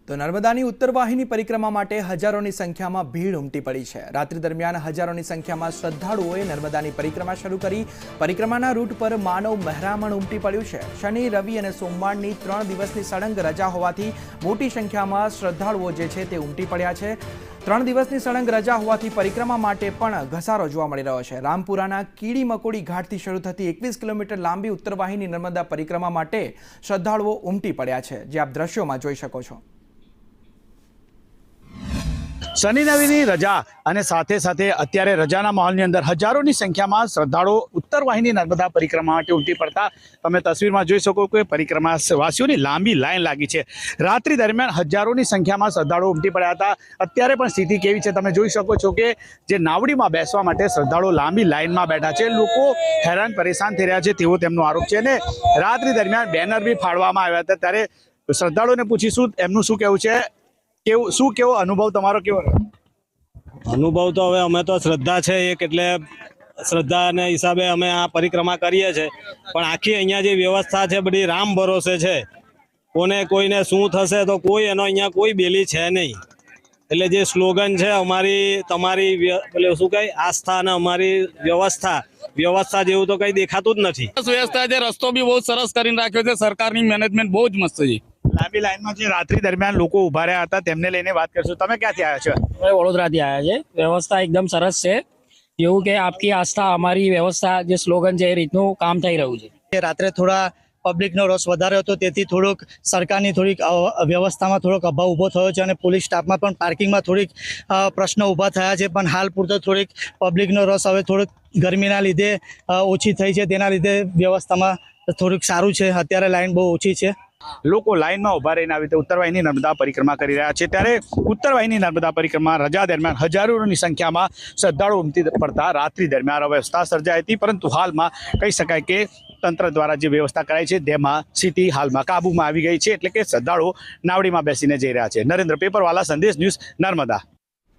તો નર્મદાની ઉત્તર વાહિની પરિક્રમા માટે હજારોની સંખ્યામાં ભીડ ઉમટી પડી છે। રાત્રિ દરમિયાન હજારોની સંખ્યામાં શ્રદ્ધાળુઓએ નર્મદાની પરિક્રમા શરૂ કરી। પરિક્રમાના રૂટ પર માનવ મહેરામણ ઉમટી પડ્યું છે। શનિ, રવિ અને સોમવારની 3 દિવસની સળંગ રજા હોવાથી મોટી સંખ્યામાં શ્રદ્ધાળુઓ જે છે તે ઉમટી પડ્યા છે। 3 દિવસની સળંગ રજા હોવાથી પરિક્રમા માટે પણ ઘસારો જોવા મળી રહ્યો છે। રામપુરાના કીડી મકોડી ઘાટથી શરૂ થતી 21 કિલોમીટર લાંબી ઉત્તર વાહિની નર્મદા પરિક્રમા માટે શ્રદ્ધાળુઓ ઉમટી પડ્યા છે, જે આપ દ્રશ્યોમાં જોઈ શકો છો। શનિ રવિની રજા અને સાથે સાથે અત્યારે રજાના માહોલની અંદર હજારોની સંખ્યામાં શ્રદ્ધાળુઓ ઉત્તર વાહિની નર્મદા પરિક્રમા માટે ઉમટી પડતા તમે તસવીરમાં જોઈ શકો કે પરિક્રમાવાસીઓની લાંબી લાઈન લાગી છે। રાત્રિ દરમિયાન હજારોની સંખ્યામાં શ્રદ્ધાળુઓ ઉમટી પડ્યા હતા। અત્યારે પણ સ્થિતિ કેવી છે તમે જોઈ શકો છો કે જે નાવડીમાં બેસવા માટે શ્રદ્ધાળુઓ લાંબી લાઈનમાં બેઠા છે। લોકો હેરાન પરેશાન થઈ રહ્યા છે તેવો તેમનો આરોપ છે। અને રાત્રિ દરમિયાન બેનર બી ફાડવામાં આવ્યા હતા। ત્યારે શ્રદ્ધાળુઓને પૂછીશું એમનું શું કહેવું છે। કેવો અનુભવ તમારો કેવો રહ્યો? અનુભવ તો હવે અમે તો શ્રદ્ધા છે એક એટલે શ્રદ્ધાને હિસાબે અમે આ પરિક્રમા કરીએ છીએ, પણ આખી અહીંયા જે વ્યવસ્થા છે બધી રામ ભરોસે છે। કોઈને શું થશે તો કોઈ એનો અહીંયા કોઈ બેલી છે નહીં। એટલે જે સ્લોગન છે અમારી તમારી એટલે શું કહે આસ્થા અને અમારી વ્યવસ્થા જેવું તો કંઈ દેખાતું જ નથી। વ્યવસ્થા છે, રસ્તો બી બહુ સરસ કરીને રાખ્યો છે। સરકારની મેનેજમેન્ટ બહુ જ મસ્ત છે। લાંબી લાઈનમાં જે રાત્રિ દરમિયાન લોકો ઉભા રહ્યા હતા તેમને લઈને વાત કરશું। તમે ક્યાંથી આવ્યા છો? અમે વડોદરાથી આવ્યા છે। વ્યવસ્થા એકદમ સરસ છે, જેવું કે આપકી આસ્થા અમારી વ્યવસ્થા જે સ્લોગન છે એ રીતનું કામ થઈ રહ્યું છે। રાત્રે થોડા પબ્લિકનો રસ વધારે હતો, તેથી થોડુંક સરકારની થોડીક વ્યવસ્થામાં થોડોક અભાવ ઊભો થયો છે અને પોલીસ સ્ટાફમાં પણ પાર્કિંગમાં થોડીક પ્રશ્નો ઊભા થયા છે। પણ હાલ પૂરતો થોડીક પબ્લિકનો રસ હવે થોડુંક ગરમીના લીધે ઓછી થઈ છે, તેના લીધે વ્યવસ્થામાં થોડુંક સારું છે। અત્યારે લાઈન બહુ ઓછી છે। લોકો લાઈનમાં ઉભા રહીને આવી રીતે ઉત્તર વાહિની નર્મદા પરિક્રમા કરી રહ્યા છે। ત્યારે ઉત્તર વાહિની નર્મદા પરિક્રમા રજા દરમિયાન હજારોની સંખ્યામાં શ્રદ્ધાળુઓ ઉમટી પડતા રાત્રિ દરમિયાન અવ્યવસ્થા સર્જાઈ હતી, પરંતુ હાલમાં કહી શકાય કે તંત્ર દ્વારા જે વ્યવસ્થા કરાઈ છે તેમાં સ્થિતિ હાલમાં કાબૂમાં આવી ગઈ છે। એટલે કે શ્રદ્ધાળુઓ નાવડીમાં બેસીને જઈ રહ્યા છે। નરેન્દ્ર પેપરવાલા, સંદેશ ન્યૂઝ, નર્મદા।